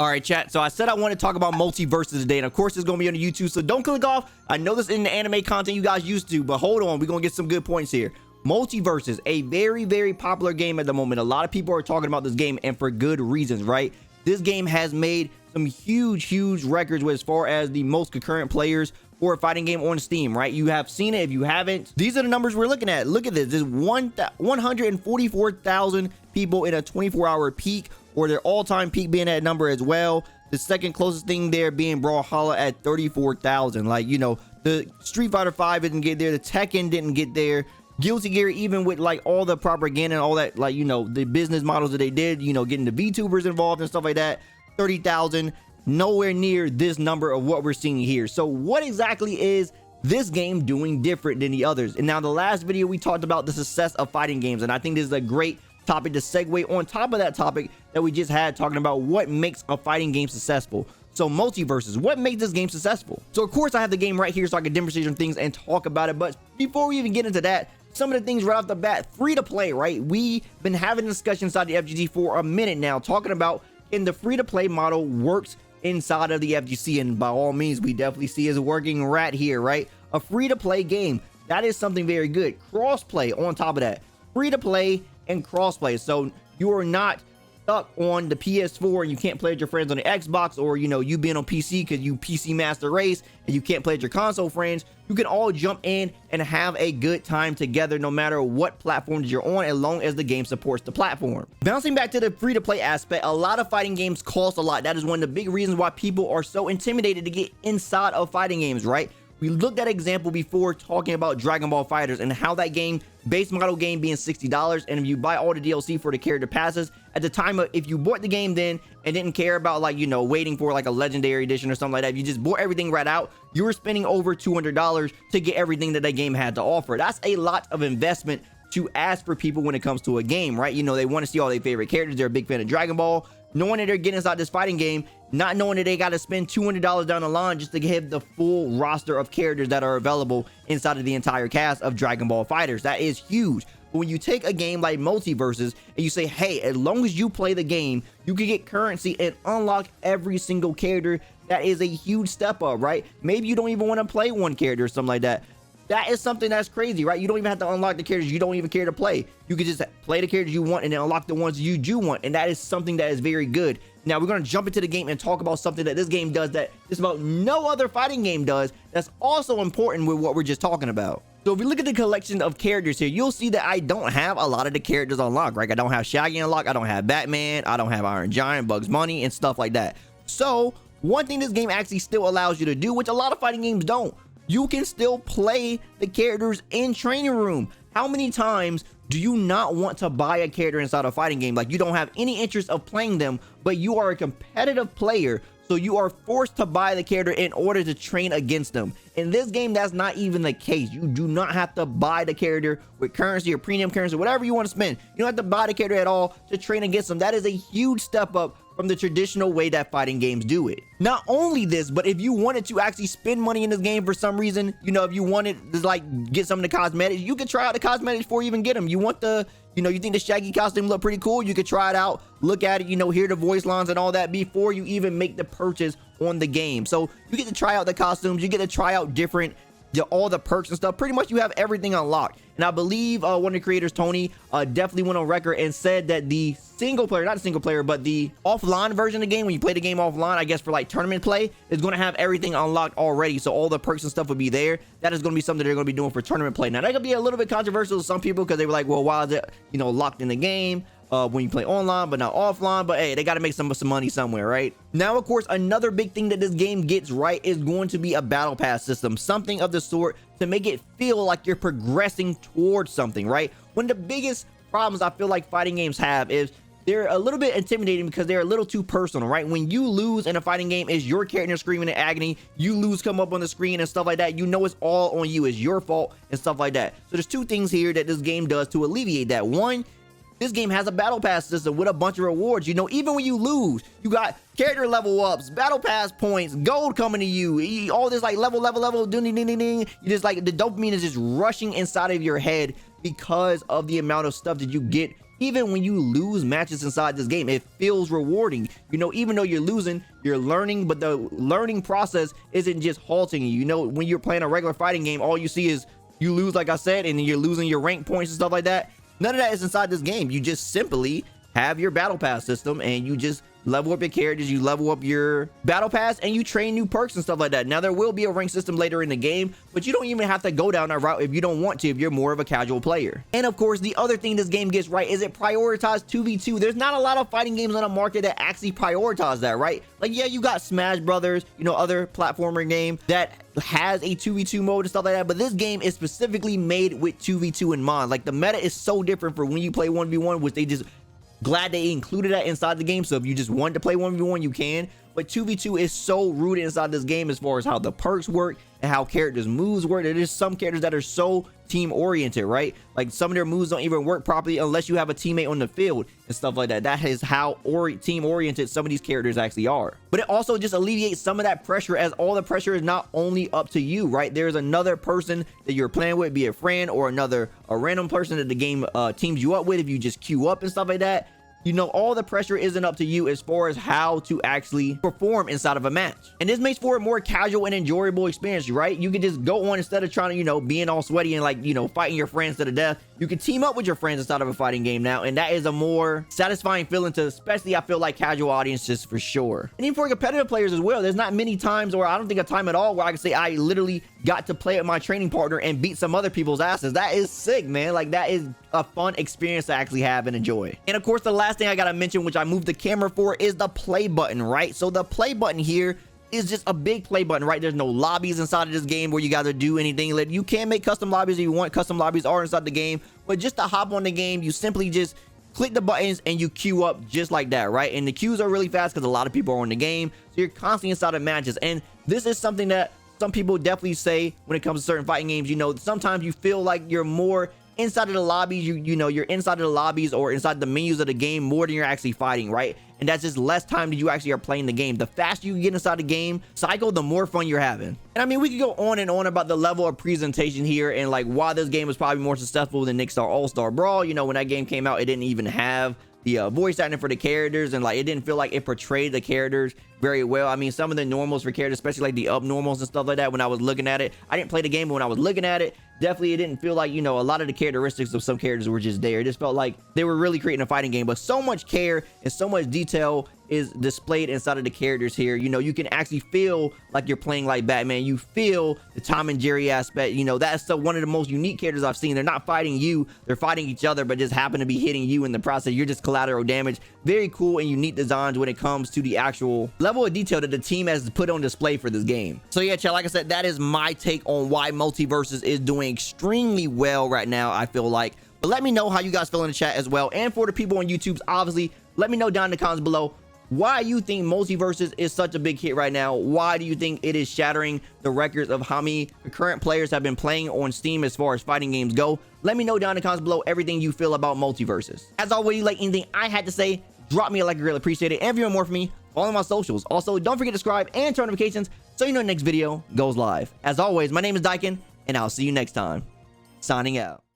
All right, chat. So I said I want to talk about MultiVersus today, and of course it's going to be on the YouTube, so don't click off. I know this isn't the anime content you guys used to, but hold on. We're going to get some good points here. MultiVersus, a very, very popular game at the moment. A lot of people are talking about this game, and for good reasons, right? This game has made some huge records as far as the most concurrent players for a fighting game on Steam, right? You have seen it. If you haven't, these are the numbers we're looking at. Look at this. There's 144,000 people in a 24-hour peak, or their all-time peak being that number as well. The second closest thing there being Brawlhalla at 34,000. Like, you know, the Street Fighter 5 didn't get there. The Tekken didn't get there. Guilty Gear, even with like all the propaganda and all that, like, you know, the business models that they did, you know, getting the VTubers involved and stuff like that, 30,000. Nowhere near this number of what we're seeing here. So what exactly is this game doing different than the others? And now the last video we talked about the success of fighting games, and I think this is a great topic to segue on top of that topic that we just had, talking about what makes a fighting game successful. So MultiVersus, what makes this game successful? So of course I have the game right here so I can demonstrate some things and talk about it, but before we even get into that, some of the things right off the bat, free to play, right? We've been having a discussion inside the FGC for a minute now, talking about in the free to play model works inside of the FGC, and by all means we definitely see as a working rat here, right? A free to play game, that is something very good. Cross play on top of that, free to play and cross play, so you are not stuck on the PS4 and you can't play with your friends on the Xbox, or you know, you being on PC because you PC master race and you can't play with your console friends. You can all jump in and have a good time together no matter what platforms you're on, as long as the game supports the platform. Bouncing back to the free to play aspect, a lot of fighting games cost a lot. That is one of the big reasons why people are so intimidated to get inside of fighting games, right? We looked at an example before talking about Dragon Ball FighterZ and how that game, base model game being $60, and if you buy all the DLC for the character passes, at the time of, if you bought the game then and didn't care about, like, you know, waiting for like a legendary edition or something like that, if you just bought everything right out, you were spending over $200 to get everything that game had to offer. That's a lot of investment to ask for people when it comes to a game, right? You know, they want to see all their favorite characters. They're a big fan of Dragon Ball. Knowing that they're getting inside this fighting game, not knowing that they got to spend $200 down the line just to get the full roster of characters that are available inside of the entire cast of Dragon Ball FighterZ. That is huge. But when you take a game like MultiVersus and you say, hey, as long as you play the game, you can get currency and unlock every single character, that is a huge step up, right? Maybe you don't even want to play one character or something like that. That is something that's crazy, right? You don't even have to unlock the characters you don't even care to play. You can just play the characters you want and then unlock the ones you do want, and that is something that is very good. Now we're going to jump into the game and talk about something that this game does that just about no other fighting game does, that's also important with what we're just talking about. So if we look at the collection of characters here, you'll see that I don't have a lot of the characters unlocked, right? I don't have Shaggy unlocked, I don't have Batman, I don't have Iron Giant, Bugs Bunny, and stuff like that. So one thing this game actually still allows you to do, which a lot of fighting games don't, you can still play the characters in training room. How many times do you not want to buy a character inside a fighting game? Like, you don't have any interest of playing them, but you are a competitive player, so you are forced to buy the character in order to train against them. In this game, that's not even the case. You do not have to buy the character with currency or premium currency, whatever you want to spend. You don't have to buy the character at all to train against them. That is a huge step up from the traditional way that fighting games do it. Not only this, but if you wanted to actually spend money in this game for some reason, you know, if you wanted to like get some of the cosmetics, you could try out the cosmetics before you even get them. You want the, you know, you think the Shaggy costume look pretty cool, you could try it out, look at it, you know, hear the voice lines and all that before you even make the purchase on the game. So you get to try out the costumes, you get to try out different, all the perks and stuff. Pretty much you have everything unlocked. And I believe one of the creators, Tony, definitely went on record and said that the single player, not a single player, but the offline version of the game, when you play the game offline, I guess for like tournament play, is going to have everything unlocked already. So all the perks and stuff will be there. That is going to be something they're going to be doing for tournament play. Now that could be a little bit controversial to some people because they were like, well, why is it, you know, locked in the game when you play online but not offline? But hey, they got to make some money somewhere, right? Now, of course, another big thing that this game gets right is going to be a battle pass system, something of the sort to make it feel like you're progressing towards something, right? One of the biggest problems I feel like fighting games have is they're a little bit intimidating because they're a little too personal, right? When you lose in a fighting game, is your character screaming in agony, you lose, come up on the screen and stuff like that, you know it's all on you, it's your fault and stuff like that. So there's two things here that this game does to alleviate that. One, this game has a battle pass system with a bunch of rewards. You know, even when you lose, you got character level ups, battle pass points, gold coming to you, all this like level, ding, ding, ding, ding, ding. You just like, the dopamine is just rushing inside of your head because of the amount of stuff that you get even when you lose matches inside this game, it feels rewarding. You know, even though you're losing, you're learning, but the learning process isn't just halting you. You know, when you're playing a regular fighting game, all you see is you lose, like I said, and then you're losing your rank points and stuff like that. None of that is inside this game. You just simply have your battle pass system, and you just level up your characters, you level up your battle pass, and you train new perks and stuff like that. Now, there will be a rank system later in the game, but you don't even have to go down that route if you don't want to, if you're more of a casual player. And of course, the other thing this game gets right is it prioritizes 2v2. There's not a lot of fighting games on the market that actually prioritize that, right? Like, yeah, you got Smash Brothers, you know, other platformer game that has a 2v2 mode and stuff like that, but this game is specifically made with 2v2 in mind. Like, the meta is so different for when you play 1v1, which they just glad they included that inside the game. So if you just want to play 1v1, you can. But 2v2 is so rooted inside this game as far as how the perks work and how characters' moves work. There's some characters that are so team oriented, right? Like, some of their moves don't even work properly unless you have a teammate on the field and stuff like that. That is how team oriented some of these characters actually are. But it also just alleviates some of that pressure, as all the pressure is not only up to you, right? There's another person that you're playing with, be a friend or a random person that the game teams you up with if you just queue up and stuff like that. You know, all the pressure isn't up to you as far as how to actually perform inside of a match. And this makes for a more casual and enjoyable experience, right? You can just go on, instead of trying to, you know, being all sweaty and, like, you know, fighting your friends to the death. You can team up with your friends inside of a fighting game now, and that is a more satisfying feeling to, especially, I feel like, casual audiences for sure. And even for competitive players as well, there's not many times, or I don't think a time at all, where I can say I literally got to play with my training partner and beat some other people's asses. That is sick, man. Like, that is a fun experience to actually have and enjoy. And of course, the last thing I gotta mention, which I moved the camera for, is the play button, right? So the play button here is just a big play button, right? There's no lobbies inside of this game where you gotta do anything. Like, you can make custom lobbies if you want. Custom lobbies are inside the game, but just to hop on the game, you simply just click the buttons and you queue up just like that, right? And the queues are really fast because a lot of people are on the game, so you're constantly inside of matches. And this is something that some people definitely say when it comes to certain fighting games. You know, sometimes you feel like you're more inside of the lobbies, you know, you're inside of the lobbies or inside the menus of the game more than you're actually fighting, right? And that's just less time that you actually are playing the game. The faster you get inside the game cycle, the more fun you're having. And I mean, we could go on and on about the level of presentation here and like why this game was probably more successful than Nick Star All-Star Brawl. You know, when that game came out, it didn't even have the voice acting for the characters, and like it didn't feel like it portrayed the characters very well. I mean, some of the normals for characters, especially like the up normals and stuff like that, when I was looking at it, I didn't play the game, but when I was looking at it, definitely it didn't feel like, you know, a lot of the characteristics of some characters were just there. It just felt like they were really creating a fighting game. But so much care and so much detail is displayed inside of the characters here. You know, you can actually feel like you're playing like Batman. You feel the Tom and Jerry aspect. You know, that's one of the most unique characters I've seen. They're not fighting you, they're fighting each other, but just happen to be hitting you in the process. You're just collateral damage. Very cool and unique designs when it comes to the actual level of detail that the team has put on display for this game. So yeah, chat, like I said, that is my take on why MultiVersus is doing extremely well right now, I feel like. But let me know how you guys feel in the chat as well. And for the people on YouTube, obviously, let me know down in the comments below why you think MultiVersus is such a big hit right now. Why do you think it is shattering the records of how many current players have been playing on Steam as far as fighting games go? Let me know down in the comments below everything you feel about MultiVersus. As always, like anything I had to say, drop me a like, I really appreciate it. And if you want more from me, follow my socials. Also, don't forget to subscribe and turn notifications so you know the next video goes live. As always, my name is Dyken, and I'll see you next time. Signing out.